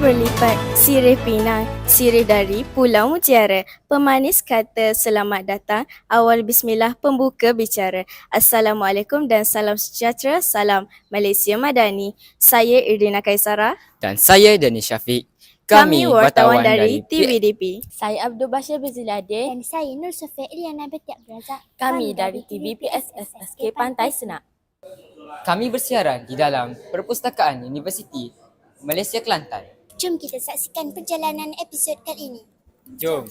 berlipat, sirih Pinang, sirih dari Pulau Mutiara. Pemanis kata selamat datang, awal bismillah pembuka bicara. Assalamualaikum dan salam sejahtera, salam Malaysia Madani. Saya Irdina Kaisara. Dan saya Dani Syafiq. Kami wartawan dari TVDP. Saya Abdul Bashir Bizilade. Dan saya Nur Sofia Iliana Betiak Berazak. Kami dari TVPSSSK Pantai Senak. Kami bersiaran di dalam Perpustakaan Universiti Malaysia Kelantan. Jom kita saksikan perjalanan episod kali ini. Jom.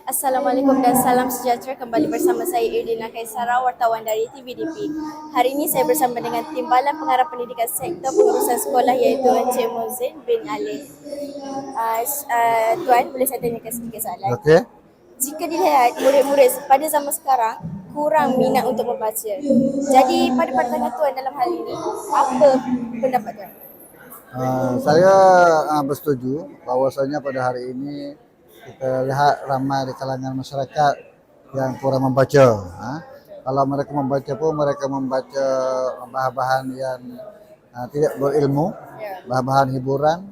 Assalamualaikum dan salam sejahtera, kembali bersama saya Irdina Kaisara, wartawan dari TVDP. Hari ini saya bersama dengan Timbalan Pengarah Pendidikan Sektor Pengurusan Sekolah iaitu Encik Muzin bin Ali. Tuan, boleh saya tanyakan sedikit soalan? Okey. Jika dilihat murid-murid pada zaman sekarang kurang minat untuk membaca. Jadi pada pandangan tuan dalam hal ini, apa pendapat tuan? Saya bersetuju bahawasanya pada hari ini kita lihat ramai di kalangan masyarakat yang kurang membaca. Kalau mereka membaca pun mereka membaca bahan-bahan yang tidak berilmu, bahan-bahan hiburan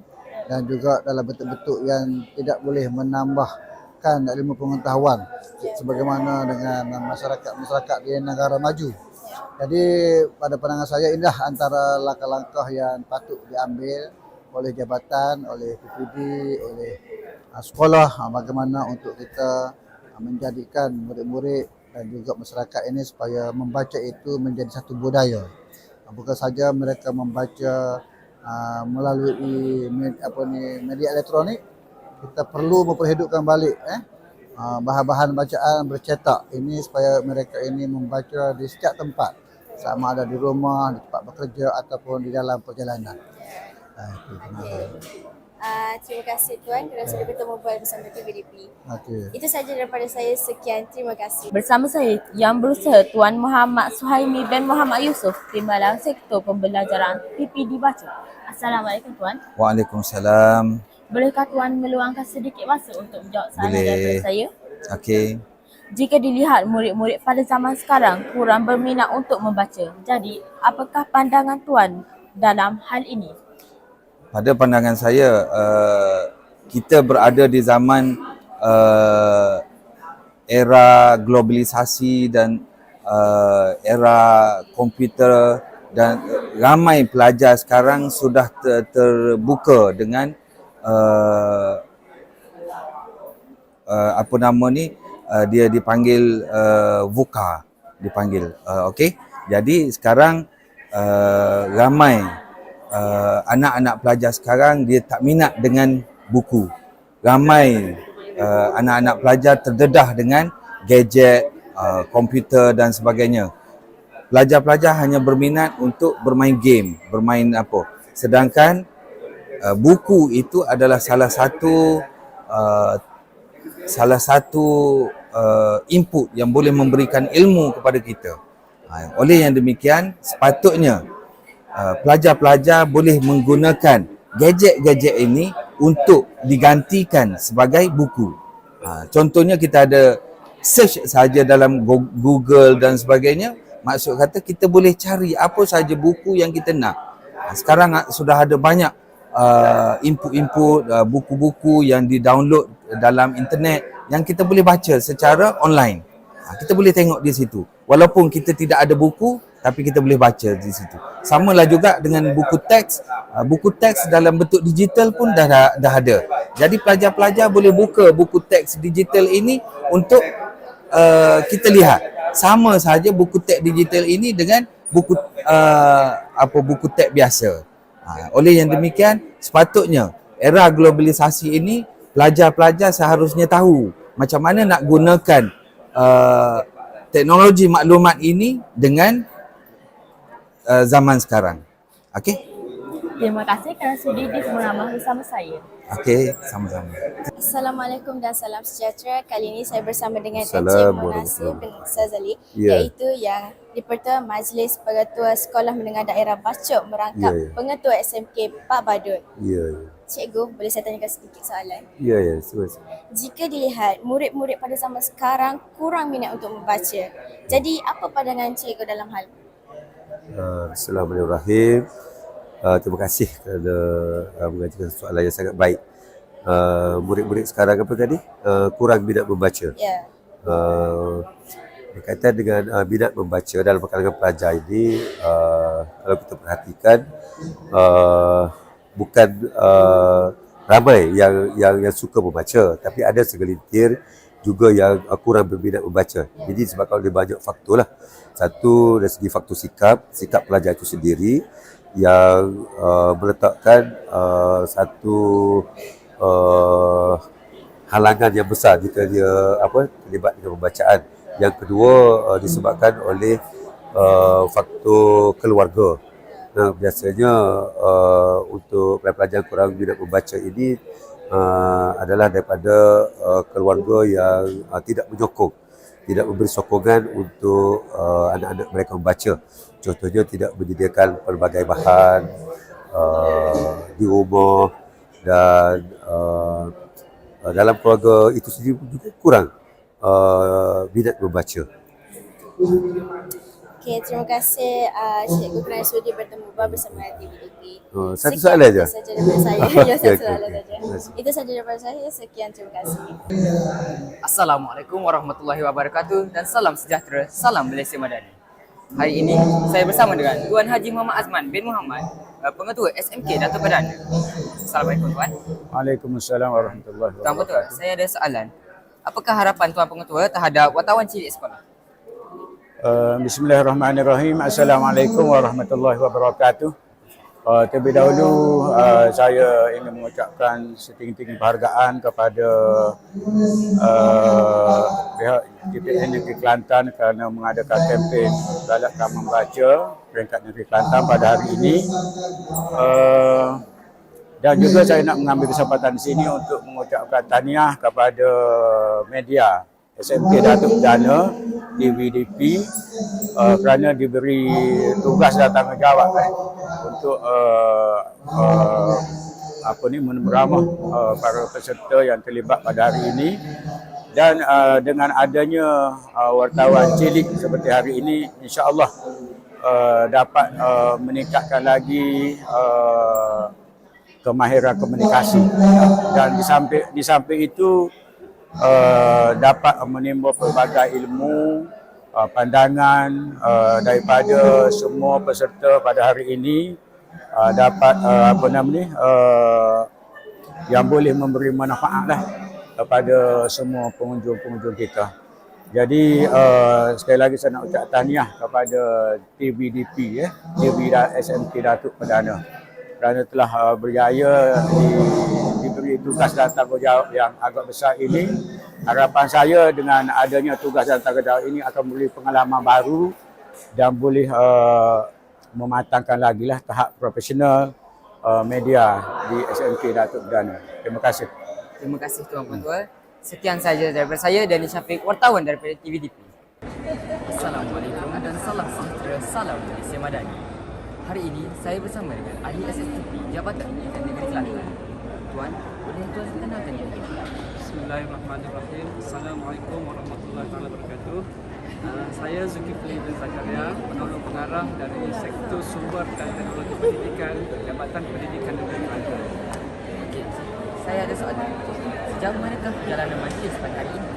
dan juga dalam bentuk-bentuk yang tidak boleh menambahkan ilmu pengetahuan sebagaimana dengan masyarakat di negara maju. Jadi pada pandangan saya inilah antara langkah-langkah yang patut diambil oleh jabatan, oleh PPD, oleh sekolah, bagaimana untuk kita menjadikan murid-murid dan juga masyarakat ini supaya membaca itu menjadi satu budaya. Bukan saja mereka membaca melalui media elektronik, kita perlu memperhidupkan balik bahan-bahan bacaan bercetak ini supaya mereka ini membaca di setiap tempat, sama ada di rumah, di tempat bekerja ataupun di dalam perjalanan. Terima kasih tuan kerana sudah bertemu bersama TVDP. Okay. Itu saja daripada saya, sekian, terima kasih. Bersama saya yang berusaha Tuan Muhammad Suhaimi bin Muhammad Yusof, Timbalan Sektor Pembelajaran PPD Baca. Assalamualaikum Tuan. Waalaikumsalam. Bolehkah Tuan meluangkan sedikit masa untuk menjawab soalan daripada saya? Okey. Jika dilihat murid-murid pada zaman sekarang kurang berminat untuk membaca, jadi apakah pandangan Tuan dalam hal ini? Pada pandangan saya, kita berada di zaman era globalisasi dan era komputer, dan ramai pelajar sekarang sudah terbuka dengan dia dipanggil VUCA dipanggil. Okey. Jadi sekarang ramai anak-anak pelajar sekarang dia tak minat dengan buku. Ramai anak-anak pelajar terdedah dengan gadget, komputer dan sebagainya. Pelajar-pelajar hanya berminat untuk bermain game, bermain apa. Sedangkan buku itu adalah salah satu input yang boleh memberikan ilmu kepada kita. Oleh yang demikian, sepatutnya pelajar-pelajar boleh menggunakan gadget-gadget ini untuk digantikan sebagai buku. Contohnya kita ada search saja dalam Google dan sebagainya. Maksud kata kita boleh cari apa saja buku yang kita nak. Sekarang sudah ada banyak input-input buku-buku yang di-download dalam internet yang kita boleh baca secara online. Kita boleh tengok di situ. Walaupun kita tidak ada buku, tapi kita boleh baca di situ. Samalah juga dengan buku teks. Buku teks dalam bentuk digital pun dah ada. Jadi pelajar-pelajar boleh buka buku teks digital ini untuk kita lihat. Sama saja buku teks digital ini dengan buku teks biasa. Oleh yang demikian, sepatutnya era globalisasi ini pelajar-pelajar seharusnya tahu macam mana nak gunakan teknologi maklumat ini dengan zaman sekarang. Okey? Terima kasih kerana sudi bersama bersama saya. Okey, sama-sama. Assalamualaikum dan salam sejahtera. Kali ini saya bersama dengan Encik Assalamualaikum. Munasir bin Sazali, Ya. iaitu yang Dipertua Majlis Pengetua Sekolah Menengah Daerah Bacok merangkap Pengetua SMK Pak Badut. Ya. Cikgu, boleh saya tanyakan sedikit soalan? Ya, sure. Jika dilihat murid-murid pada zaman sekarang kurang minat untuk membaca, jadi apa pandangan cikgu dalam hal? Bismillahirrahmanirrahim. Terima kasih kerana mengajukan soalan yang sangat baik. Murid-murid sekarang apa tadi? Kurang minat membaca. Ya. Berkaitan dengan minat membaca dalam kalangan pelajar ini, kalau kita perhatikan, bukan ramai yang suka membaca, tapi ada segelintir juga yang kurang berminat membaca. Jadi sebabkan ada banyak faktor lah. Satu dari segi faktor sikap pelajar itu sendiri yang meletakkan satu halangan yang besar jika dia terlibat dengan pembacaan. Yang kedua disebabkan oleh faktor keluarga. Biasanya untuk pelajar kurang minat membaca ini adalah daripada keluarga yang tidak menyokong, tidak memberi sokongan untuk anak-anak mereka membaca. Contohnya tidak menyediakan pelbagai bahan di rumah, dan dalam keluarga itu sendiri juga kurang minat membaca. Okey, terima kasih Cikgu kerana sudi bertemu bersama TVDP. Satu soalan je? Itu saja daripada saya. Ya, Okey, satu okey, soalan okey. saja. Itu saja daripada saya. Sekian, terima kasih. Assalamualaikum warahmatullahi wabarakatuh dan salam sejahtera, salam Malaysia Madani. Hari ini saya bersama dengan Tuan Haji Muhammad Azman bin Muhammad, Pengetua SMK Datuk Perdana. Assalamualaikum Tuan. Waalaikumsalam warahmatullahi Tuan Pengetua, wabarakatuh. saya ada soalan. Apakah harapan Tuan Pengetua terhadap wartawan cilik sekolah? Bismillahirrahmanirrahim. Assalamualaikum warahmatullahi wabarakatuh. Terlebih dahulu saya ingin mengucapkan setinggi-tinggi penghargaan kepada pihak JPN Negeri Kelantan kerana mengadakan kempen Galakkan Membaca peringkat Negeri Kelantan pada hari ini. Dan juga saya nak mengambil kesempatan di sini untuk mengucapkan tahniah kepada media SMK Datuk Perdana TVDP kerana diberi tugas dan tanggungjawab untuk meneramah para peserta yang terlibat pada hari ini. Dan dengan adanya wartawan cilik seperti hari ini, insya-Allah dapat meningkatkan lagi kemahiran komunikasi, dan di samping itu dapat menimbul pelbagai ilmu, pandangan daripada semua peserta pada hari ini, dapat yang boleh memberi manfaat lah kepada semua pengunjung-pengunjung kita. Jadi sekali lagi saya nak ucap tahniah kepada TVDP, TV SMK Datuk Perdana, kerana telah berjaya diberi tugas dan tanggungjawab yang agak besar ini. Harapan saya dengan adanya tugas dan tanggungjawab ini akan memberi pengalaman baru dan boleh mematangkan lagi lah tahap profesional media di SMK Datuk Perdana. Terima kasih. Terima kasih Tuan Pengetua. Sekian saja daripada saya dan Syafiq, wartawan daripada TVDP. Assalamualaikum dan salam sejahtera, salam Malaysia Madani. Hari ini saya bersama dengan ahli SSTP Jabatan Pendidikan Negeri Kelantan. Tuan, boleh Tuan kenalkan diri? Bismillahirrahmanirrahim. Assalamualaikum warahmatullahi wabarakatuh. Saya Zulkifli bin Zakaria, penolong pengarah dari Sektor Sumber dan Teknologi Pendidikan Jabatan Pendidikan Negeri Kelantan. Okey, saya ada soalan. Sejauh manakah perjalanan majlis pada hari ini?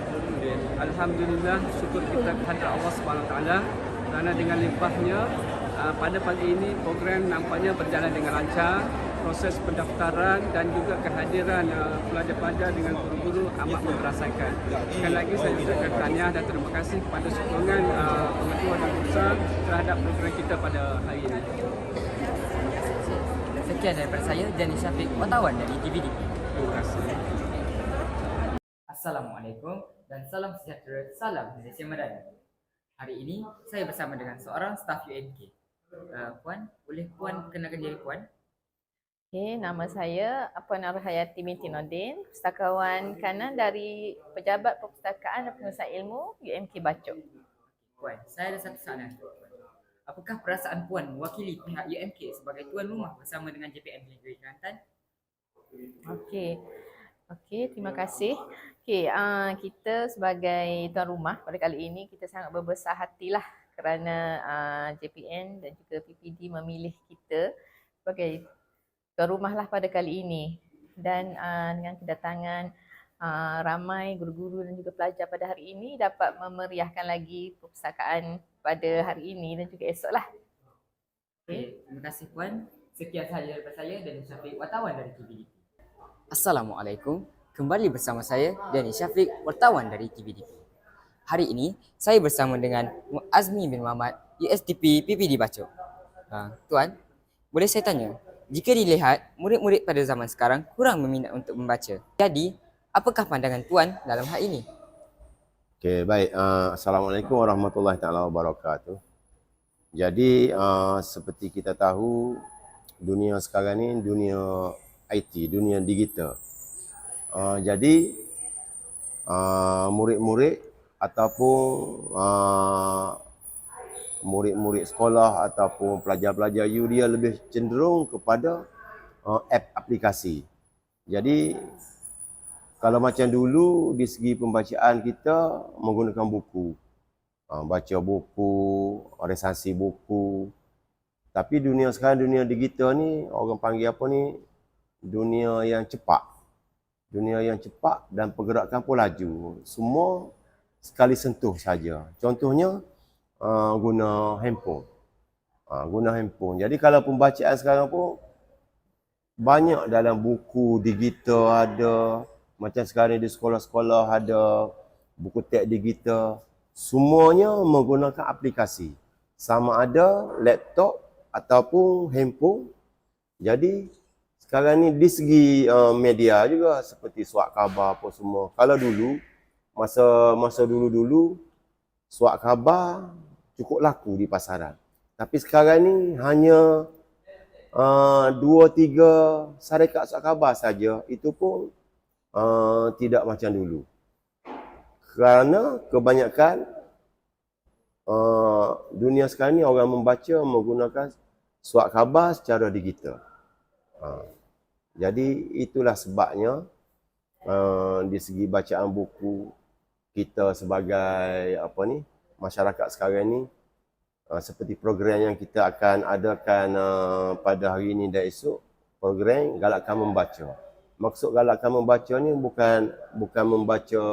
Alhamdulillah, syukur kita kepada Allah SWT kerana dengan limpahnya pada pagi ini program nampaknya berjalan dengan lancar. Proses pendaftaran dan juga kehadiran pelajar-pelajar dengan guru-guru amat memberasakan. Sekali lagi saya ucapkan tahniah dan terima kasih kepada sokongan pengetua dan usaha terhadap program kita pada hari ini. Sekian daripada saya, Jani Syafiq, wartawan dari TVDP. Terima kasih. Assalamualaikum dan salam sejahtera, salam Malaysia Madani. Hari ini saya bersama dengan seorang staf UMK. Puan, boleh Puan kenalkan diri Puan? Okay, nama saya Puan Arhayati binti Nordin, pustakawan kanan dari Pejabat Perpustakaan dan Pengurusan Ilmu UMK Bacok. Puan, saya ada satu soalan. Apakah perasaan Puan mewakili pihak UMK sebagai tuan rumah bersama dengan JPN Negeri Kelantan? Okey, terima kasih. Okey, kita sebagai tuan rumah pada kali ini kita sangat berbesar hatilah kerana JPN dan juga PPD memilih kita sebagai tuan rumahlah pada kali ini, dan dengan kedatangan ramai guru-guru dan juga pelajar pada hari ini dapat memeriahkan lagi perpustakaan pada hari ini dan juga esok lah. Okay, terima kasih Puan. Sekian sahaja daripada saya dan Syafiq, wartawan dari TVDP. Assalamualaikum. Kembali bersama saya Dani Syafiq, wartawan dari TVDP. Hari ini saya bersama dengan Azmi bin Muhammad, USDP PPD Bacok. Tuan, boleh saya tanya, jika dilihat murid-murid pada zaman sekarang kurang berminat untuk membaca. Jadi, apakah pandangan Tuan dalam hal ini? Okey, baik. Assalamualaikum warahmatullahi taala wabarakatuh. Jadi seperti kita tahu, dunia sekarang ni dunia IT, dunia digital. Jadi murid-murid ataupun murid-murid sekolah ataupun pelajar-pelajar dia lebih cenderung kepada app aplikasi. Jadi kalau macam dulu di segi pembacaan kita menggunakan buku. Baca buku, resensi buku. Tapi dunia sekarang, dunia digital ni, orang panggil apa ni, dunia yang cepat. Dunia yang cepat dan pergerakan pun laju. Semua sekali sentuh saja. Contohnya, guna handphone. Guna handphone. Jadi kalau pembacaan sekarang pun, banyak dalam buku digital ada, macam sekarang di sekolah-sekolah ada buku teks digital. Semuanya menggunakan aplikasi. Sama ada laptop ataupun handphone. Jadi sekarang ni di segi media juga seperti surat khabar apa semua. Kalau dulu, masa dulu-dulu, surat khabar cukup laku di pasaran. Tapi sekarang ni hanya 2-3 syarikat surat khabar saja. Itu pun tidak macam dulu. Kerana kebanyakan dunia sekarang ni orang membaca menggunakan surat khabar secara digital. Jadi itulah sebabnya di segi bacaan buku kita sebagai masyarakat sekarang ni seperti program yang kita akan adakan pada hari ini dan esok, program Galakkan Membaca. Maksud Galakkan Membaca ni bukan membaca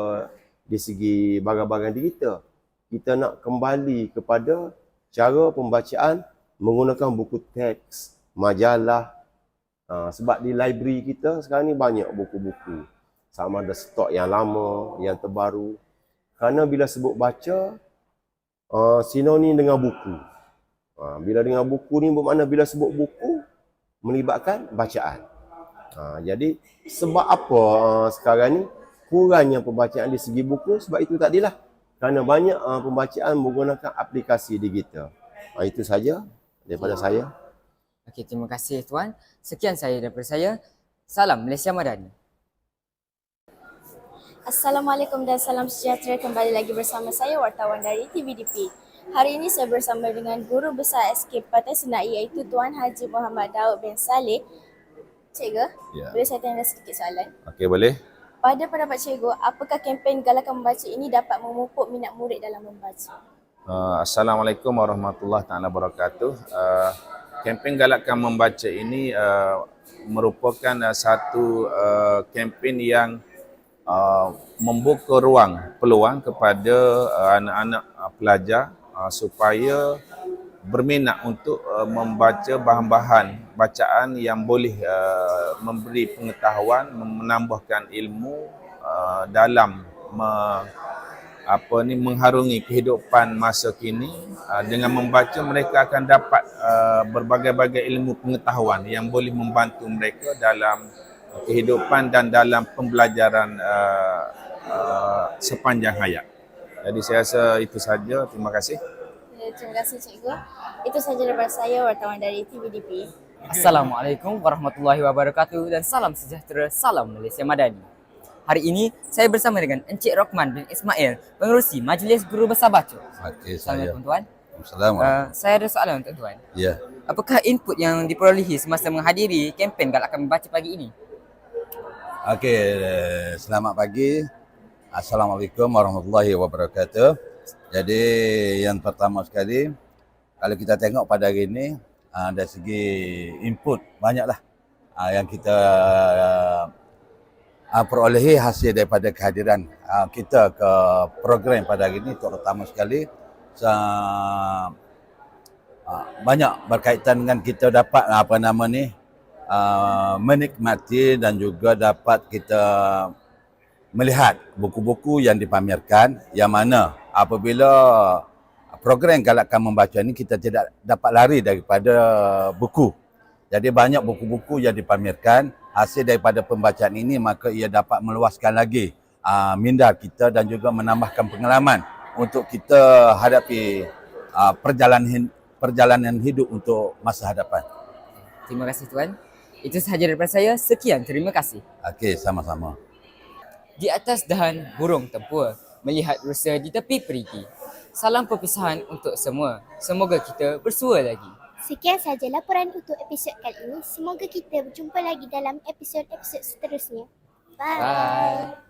di segi barang-barang digital. Kita nak kembali kepada cara pembacaan menggunakan buku teks, majalah. Sebab di library kita sekarang ni banyak buku-buku. Sama ada stok yang lama, yang terbaru. Kerana bila sebut baca, sinonim dengan buku. Bila dengan buku ni bermakna bila sebut buku, melibatkan bacaan. Jadi sebab apa sekarang ni kurangnya pembacaan di segi buku? Sebab itu tadilah. Kerana banyak pembacaan menggunakan aplikasi digital. Itu saja daripada saya. Okey, terima kasih Tuan. Sekian saya daripada saya. Salam Malaysia Madani. Assalamualaikum dan salam sejahtera, kembali lagi bersama saya wartawan dari TVDP. Hari ini saya bersama dengan Guru Besar SK Partai Senai iaitu Tuan Haji Muhammad Daud bin Saleh. Cikgu, boleh saya tanya sedikit soalan? Okey, boleh. Pada pendapat cikgu, apakah kempen Galakkan Membaca ini dapat memupuk minat murid dalam membaca? Assalamualaikum warahmatullahi taala wabarakatuh. Kempen Galakkan Membaca ini merupakan satu kempen yang membuka peluang kepada anak-anak pelajar supaya berminat untuk membaca bahan-bahan bacaan yang boleh memberi pengetahuan, menambahkan ilmu dalam mengharungi kehidupan masa kini. Dengan membaca mereka akan dapat berbagai-bagai ilmu pengetahuan yang boleh membantu mereka dalam kehidupan dan dalam pembelajaran sepanjang hayat. Jadi saya rasa itu saja. Terima kasih. Terima kasih cikgu. Itu saja daripada saya, wartawan dari TVDP. Assalamualaikum warahmatullahi wabarakatuh dan salam sejahtera, salam Malaysia Madani. Hari ini saya bersama dengan Encik Rokman bin Ismail, pengerusi Majlis Guru Besar Bacok. Assalamualaikum Tuan. Assalamualaikum. Saya ada soalan untuk Tuan. Ya. Apakah input yang diperolehi semasa menghadiri kempen Galakkan Membaca pagi ini? Okey, selamat pagi. Assalamualaikum warahmatullahi wabarakatuh. Jadi yang pertama sekali, kalau kita tengok pada hari ini, dari segi input banyaklah yang kita perolehi hasil daripada kehadiran kita ke program pada hari ini, terutama sekali banyak berkaitan dengan kita dapat menikmati dan juga dapat kita melihat buku-buku yang dipamerkan, yang mana apabila program Galakkan Membaca ini kita tidak dapat lari daripada buku. Jadi banyak buku-buku yang dipamerkan, hasil daripada pembacaan ini maka ia dapat meluaskan lagi minda kita dan juga menambahkan pengalaman untuk kita hadapi perjalanan hidup untuk masa hadapan. Terima kasih Tuan. Itu sahaja daripada saya. Sekian, terima kasih. Okey, sama-sama. Di atas dahan burung tempur, melihat rusa di tepi perigi. Salam perpisahan untuk semua. Semoga kita bersua lagi. Sekian sahaja laporan untuk episod kali ini. Semoga kita berjumpa lagi dalam episod-episod seterusnya. Bye. Bye.